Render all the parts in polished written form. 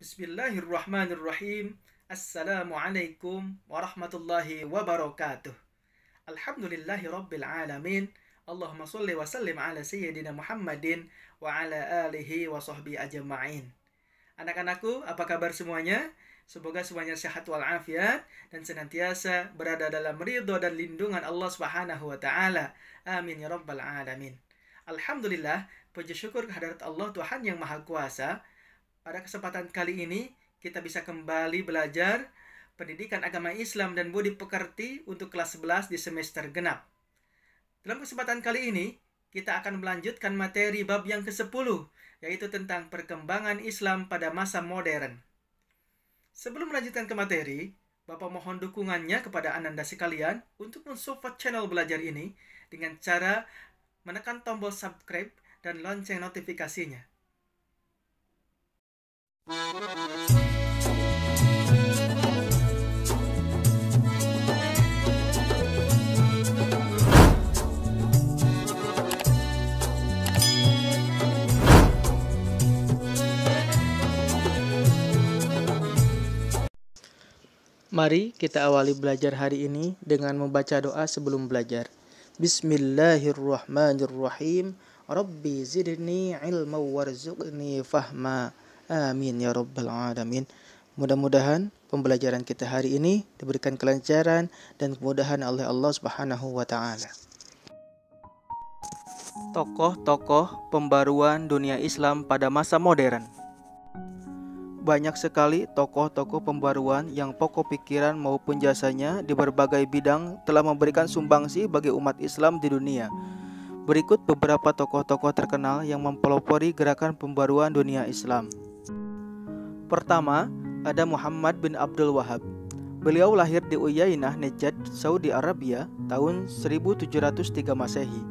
Bismillahirrahmanirrahim. Assalamualaikum warahmatullahi wabarakatuh. Alhamdulillahi rabbil alamin. Allahumma salli wa sallim ala sayyidina Muhammadin wa ala alihi wa sahbihi ajma'in. Anak-anakku, apa kabar semuanya? Semoga semuanya sehat walafiat dan senantiasa berada dalam ridho dan lindungan Allah Subhanahu wa taala. Amin ya rabbal alamin. Alhamdulillah, puji syukur kehadirat Allah Tuhan yang Maha Kuasa. Pada kesempatan kali ini, kita bisa kembali belajar pendidikan agama Islam dan budi pekerti untuk kelas 11 di semester genap. Dalam kesempatan kali ini, kita akan melanjutkan materi bab yang ke-10, yaitu tentang perkembangan Islam pada masa modern. Sebelum melanjutkan ke materi, Bapak mohon dukungannya kepada Ananda sekalian untuk mensupport channel belajar ini dengan cara menekan tombol subscribe dan lonceng notifikasinya. Mari kita awali belajar hari ini dengan membaca doa sebelum belajar. Bismillahirrahmanirrahim. Rabbi zidni ilma warzuqni fahma. Amin ya rabbal alamin. Mudah-mudahan pembelajaran kita hari ini diberikan kelancaran dan kemudahan oleh Allah Subhanahu wa taala. Tokoh-tokoh pembaruan dunia Islam pada masa modern. Banyak sekali tokoh-tokoh pembaruan yang pokok pikiran maupun jasanya di berbagai bidang telah memberikan sumbangsi bagi umat Islam di dunia. Berikut beberapa tokoh-tokoh terkenal yang mempelopori gerakan pembaruan dunia Islam. Pertama, ada Muhammad bin Abdul Wahhab. Beliau lahir di Uyainah, Najd, Saudi Arabia tahun 1703 Masehi.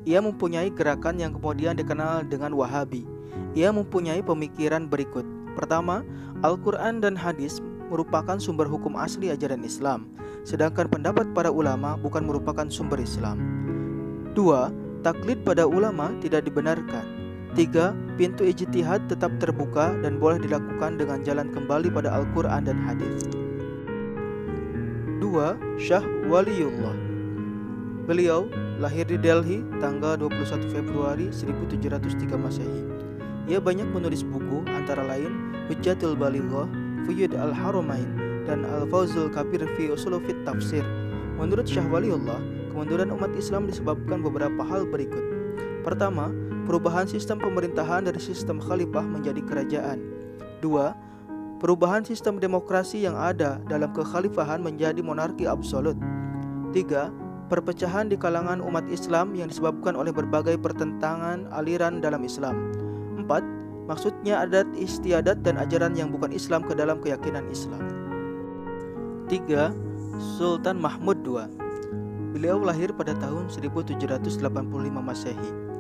Ia mempunyai gerakan yang kemudian dikenal dengan Wahabi. Ia mempunyai pemikiran berikut. Pertama, Al-Quran dan hadis merupakan sumber hukum asli ajaran Islam, sedangkan pendapat para ulama bukan merupakan sumber Islam. Dua, taklid pada ulama tidak dibenarkan. Tiga, pintu ijtihad tetap terbuka dan boleh dilakukan dengan jalan kembali pada Al-Quran dan hadis. Dua, Syah Waliullah. Beliau lahir di Delhi tanggal 21 Februari 1703 Masehi. Ia banyak menulis buku antara lain Hujjatul Balighah, Fuyud al-Haramain, dan Al-Fawzul Kabir fi Usul fit Tafsir. Menurut Syah Waliullah, kemunduran umat Islam disebabkan beberapa hal berikut. Pertama, perubahan sistem pemerintahan dari sistem khalifah menjadi kerajaan. Dua, perubahan sistem demokrasi yang ada dalam kekhalifahan menjadi monarki absolut. Tiga, perpecahan di kalangan umat Islam yang disebabkan oleh berbagai pertentangan aliran dalam Islam. Empat, maksudnya adat istiadat dan ajaran yang bukan Islam ke dalam keyakinan Islam. Tiga, Sultan Mahmud II. Beliau lahir pada tahun 1785 Masehi.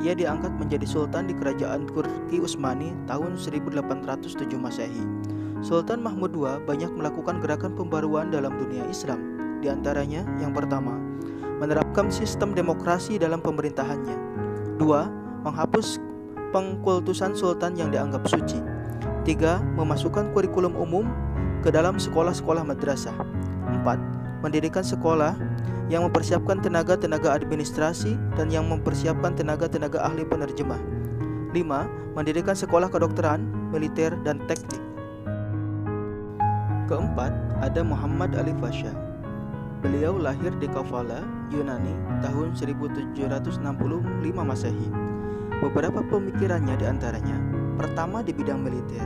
Ia diangkat menjadi sultan di kerajaan Turki Utsmani tahun 1807 Masehi. Sultan Mahmud II banyak melakukan gerakan pembaruan dalam dunia Islam. Di antaranya, yang pertama, menerapkan sistem demokrasi dalam pemerintahannya. Dua, menghapus pengkultusan sultan yang dianggap suci. Tiga, memasukkan kurikulum umum ke dalam sekolah-sekolah madrasah. Empat, mendirikan sekolah yang mempersiapkan tenaga-tenaga administrasi dan yang mempersiapkan tenaga-tenaga ahli penerjemah. 5. Mendirikan sekolah kedokteran, militer, dan teknik. Keempat, ada Muhammad Ali Pasha. Beliau lahir di Kavala, Yunani, tahun 1765 Masehi. Beberapa pemikirannya diantaranya, pertama di bidang militer.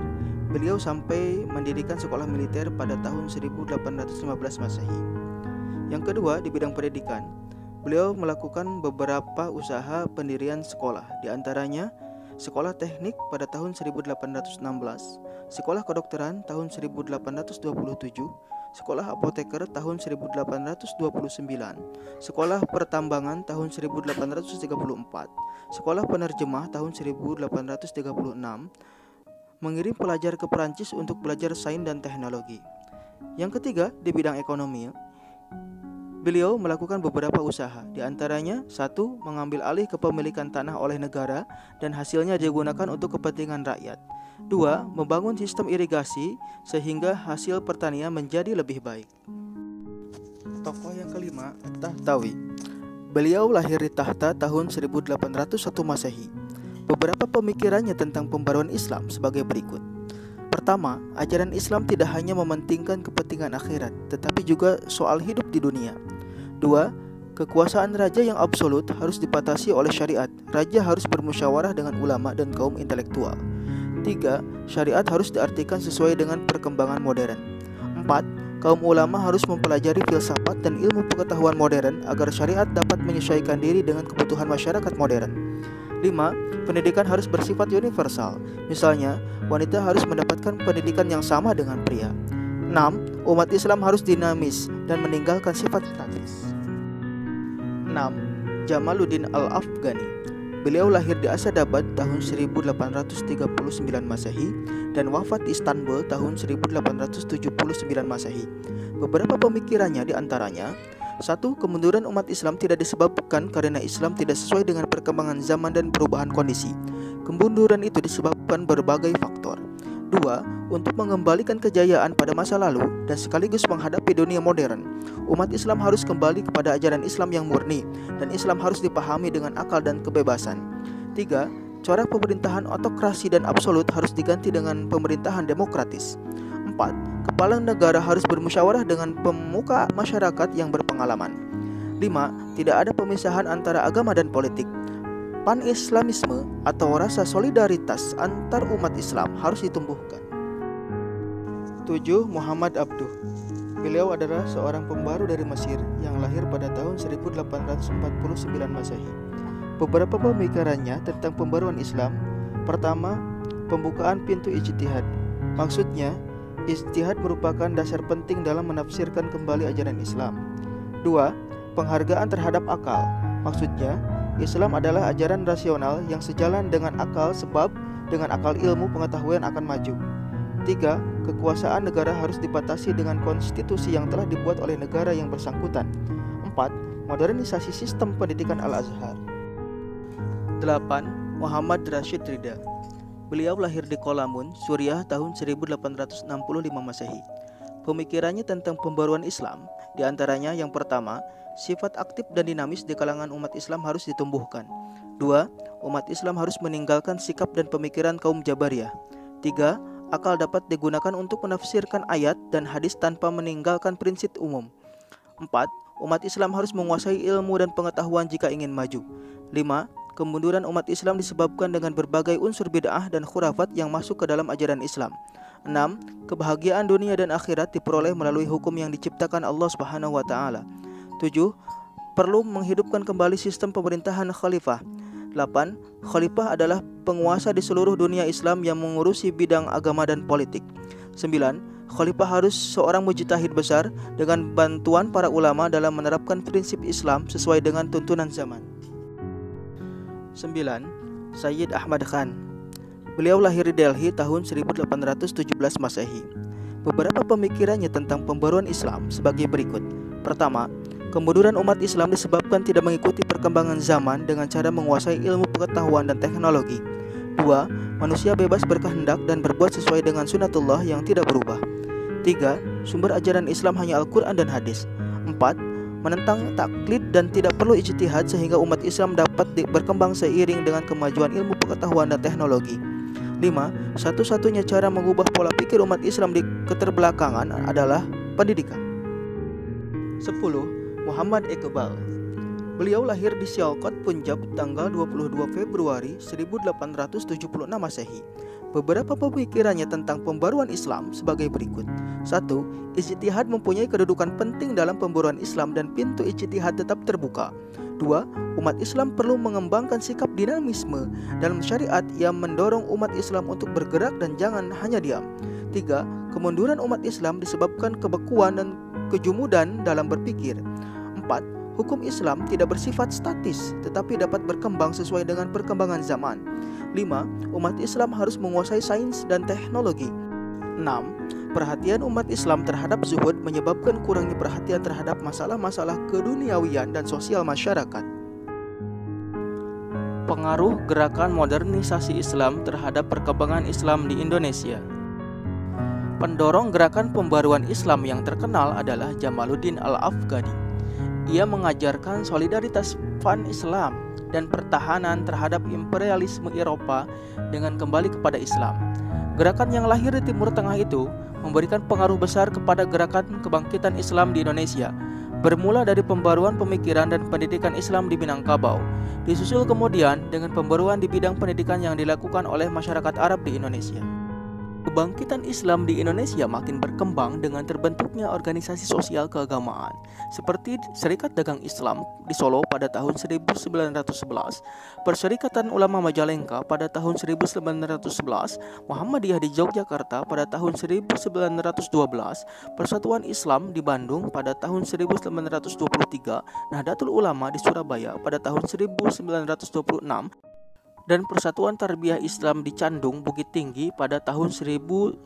Beliau sampai mendirikan sekolah militer pada tahun 1815 Masehi. Yang kedua, di bidang pendidikan, beliau melakukan beberapa usaha pendirian sekolah, di antaranya sekolah teknik pada tahun 1816, sekolah kedokteran tahun 1827, sekolah apoteker tahun 1829, sekolah pertambangan tahun 1834, sekolah penerjemah tahun 1836, mengirim pelajar ke Perancis untuk belajar sains dan teknologi. Yang ketiga, di bidang ekonomi, Beliau melakukan beberapa usaha, di antaranya 1. Mengambil alih kepemilikan tanah oleh negara dan hasilnya digunakan untuk kepentingan rakyat. 2. Membangun sistem irigasi sehingga hasil pertanian menjadi lebih baik. Tokoh yang kelima, At-Tahtawi. Beliau lahir di Tahta tahun 1801 Masehi. Beberapa pemikirannya tentang pembaruan Islam sebagai berikut. Pertama, ajaran Islam tidak hanya mementingkan kepentingan akhirat, tetapi juga soal hidup di dunia. 2. Kekuasaan raja yang absolut harus dibatasi oleh syariat. Raja harus bermusyawarah dengan ulama dan kaum intelektual. 3. Syariat harus diartikan sesuai dengan perkembangan modern. 4. Kaum ulama harus mempelajari filsafat dan ilmu pengetahuan modern agar syariat dapat menyesuaikan diri dengan kebutuhan masyarakat modern. 5. Pendidikan harus bersifat universal. Misalnya, wanita harus mendapatkan pendidikan yang sama dengan pria. 6. Umat Islam harus dinamis dan meninggalkan sifat statis. 6. Jamaluddin Al-Afghani. Beliau lahir di Asadabad tahun 1839 Masehi dan wafat di Istanbul tahun 1879 Masehi. Beberapa pemikirannya diantaranya: 1. Kemunduran umat Islam tidak disebabkan karena Islam tidak sesuai dengan perkembangan zaman dan perubahan kondisi. Kemunduran itu disebabkan berbagai faktor. 2. Untuk mengembalikan kejayaan pada masa lalu dan sekaligus menghadapi dunia modern, umat Islam harus kembali kepada ajaran Islam yang murni dan Islam harus dipahami dengan akal dan kebebasan. 3. Corak pemerintahan autokrasi dan absolut harus diganti dengan pemerintahan demokratis. 4. Kepala negara harus bermusyawarah dengan pemuka masyarakat yang berpengalaman. 5. Tidak ada pemisahan antara agama dan politik. Pan-Islamisme atau rasa solidaritas antar umat Islam harus ditumbuhkan. 7. Muhammad Abduh. Beliau adalah seorang pembaru dari Mesir yang lahir pada tahun 1849 Masehi. Beberapa pemikirannya tentang pembaruan Islam. Pertama, pembukaan pintu ijtihad. Maksudnya, ijtihad merupakan dasar penting dalam menafsirkan kembali ajaran Islam. 2. Penghargaan terhadap akal. Maksudnya, Islam adalah ajaran rasional yang sejalan dengan akal, sebab dengan akal ilmu pengetahuan akan maju. 3. Kekuasaan negara harus dibatasi dengan konstitusi yang telah dibuat oleh negara yang bersangkutan. 4. Modernisasi sistem pendidikan Al-Azhar. 8. Muhammad Rashid Ridha. Beliau lahir di Kolamun, Suriah tahun 1865 Masehi. Pemikirannya tentang pembaruan Islam, diantaranya yang pertama, sifat aktif dan dinamis di kalangan umat Islam harus ditumbuhkan. 2. Umat Islam harus meninggalkan sikap dan pemikiran kaum Jabariyah. 3. Akal dapat digunakan untuk menafsirkan ayat dan hadis tanpa meninggalkan prinsip umum. 4. Umat Islam harus menguasai ilmu dan pengetahuan jika ingin maju. 5. Kemunduran umat Islam disebabkan dengan berbagai unsur bid'ah dan khurafat yang masuk ke dalam ajaran Islam. 6. Kebahagiaan dunia dan akhirat diperoleh melalui hukum yang diciptakan Allah Subhanahu wa taala. 7. Perlu menghidupkan kembali sistem pemerintahan khalifah. 8. Khalifah adalah penguasa di seluruh dunia Islam yang mengurusi bidang agama dan politik. 9. Khalifah harus seorang mujtahid besar dengan bantuan para ulama dalam menerapkan prinsip Islam sesuai dengan tuntunan zaman. 9. Sayyid Ahmad Khan. Beliau lahir di Delhi tahun 1817 Masehi. Beberapa pemikirannya tentang pembaruan Islam sebagai berikut. Pertama, kemunduran umat Islam disebabkan tidak mengikuti perkembangan zaman dengan cara menguasai ilmu pengetahuan dan teknologi. 2. Manusia bebas berkehendak dan berbuat sesuai dengan sunatullah yang tidak berubah. 3. Sumber ajaran Islam hanya Al-Quran dan hadis. 4. Menentang taklid dan tidak perlu ijtihad sehingga umat Islam dapat berkembang seiring dengan kemajuan ilmu pengetahuan dan teknologi. 5. Satu-satunya cara mengubah pola pikir umat Islam di keterbelakangan adalah pendidikan. 10. Muhammad Iqbal. Beliau lahir di Sialkot, Punjab tanggal 22 Februari 1876 Masehi. Beberapa pemikirannya tentang pembaruan Islam sebagai berikut. 1. Ijtihad mempunyai kedudukan penting dalam pembaruan Islam dan pintu ijtihad tetap terbuka. 2. Umat Islam perlu mengembangkan sikap dinamisme dalam syariat yang mendorong umat Islam untuk bergerak dan jangan hanya diam. 3. Kemunduran umat Islam disebabkan kebekuan dan kejumudan dalam berpikir. 4. Hukum Islam tidak bersifat statis tetapi dapat berkembang sesuai dengan perkembangan zaman. 5. Umat Islam harus menguasai sains dan teknologi. 6. Perhatian umat Islam terhadap zuhud menyebabkan kurangnya perhatian terhadap masalah-masalah keduniawian dan sosial masyarakat. Pengaruh gerakan modernisasi Islam terhadap perkembangan Islam di Indonesia. Pendorong gerakan pembaruan Islam yang terkenal adalah Jamaluddin Al-Afghani. Ia mengajarkan solidaritas pan-Islam dan pertahanan terhadap imperialisme Eropa dengan kembali kepada Islam. Gerakan yang lahir di Timur Tengah itu memberikan pengaruh besar kepada gerakan kebangkitan Islam di Indonesia, bermula dari pembaruan pemikiran dan pendidikan Islam di Minangkabau, disusul kemudian dengan pembaruan di bidang pendidikan yang dilakukan oleh masyarakat Arab di Indonesia. Kebangkitan Islam di Indonesia makin berkembang dengan terbentuknya organisasi sosial keagamaan seperti Serikat Dagang Islam di Solo pada tahun 1911, Perserikatan Ulama Majalengka pada tahun 1911, Muhammadiyah di Yogyakarta pada tahun 1912, Persatuan Islam di Bandung pada tahun 1923, Nahdlatul Ulama di Surabaya pada tahun 1926, dan Persatuan Tarbiyah Islam di Candung, Bukit Tinggi pada tahun 1930.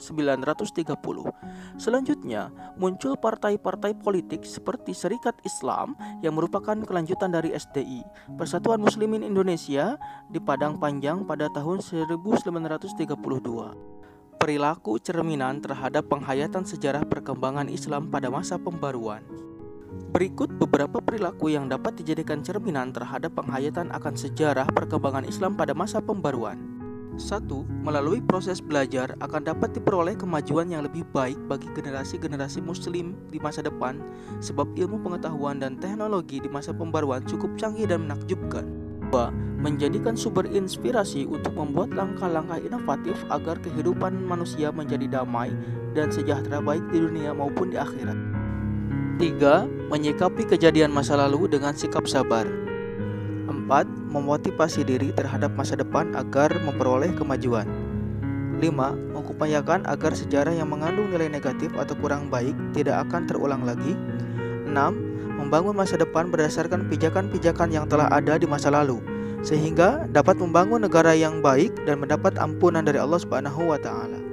Selanjutnya, muncul partai-partai politik seperti Serikat Islam yang merupakan kelanjutan dari SDI, Persatuan Muslimin Indonesia di Padang Panjang pada tahun 1932. Perilaku cerminan terhadap penghayatan sejarah perkembangan Islam pada masa pembaruan. Berikut beberapa perilaku yang dapat dijadikan cerminan terhadap penghayatan akan sejarah perkembangan Islam pada masa pembaruan. 1. Melalui proses belajar akan dapat diperoleh kemajuan yang lebih baik bagi generasi-generasi muslim di masa depan, sebab ilmu pengetahuan dan teknologi di masa pembaruan cukup canggih dan menakjubkan. 2. Menjadikan sumber inspirasi untuk membuat langkah-langkah inovatif agar kehidupan manusia menjadi damai dan sejahtera baik di dunia maupun di akhirat. 3. Menyikapi kejadian masa lalu dengan sikap sabar. 4. Memotivasi diri terhadap masa depan agar memperoleh kemajuan. 5. Mengupayakan agar sejarah yang mengandung nilai negatif atau kurang baik tidak akan terulang lagi. 6. Membangun masa depan berdasarkan pijakan-pijakan yang telah ada di masa lalu, sehingga dapat membangun negara yang baik dan mendapat ampunan dari Allah Subhanahu wa Ta'ala.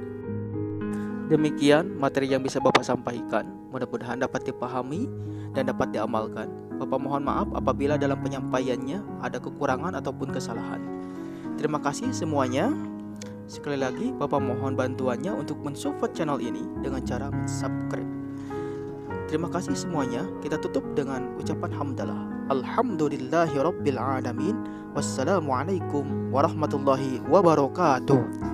Demikian materi yang bisa Bapak sampaikan, mudah-mudahan dapat dipahami dan dapat diamalkan. Bapak mohon maaf apabila dalam penyampaiannya ada kekurangan ataupun kesalahan. Terima kasih semuanya. Sekali lagi Bapak mohon bantuannya untuk mensupport channel ini dengan cara subscribe. Terima kasih semuanya. Kita tutup dengan ucapan hamdalah. Alhamdulillahirabbil alamin. Wassalamualaikum warahmatullahi wabarakatuh.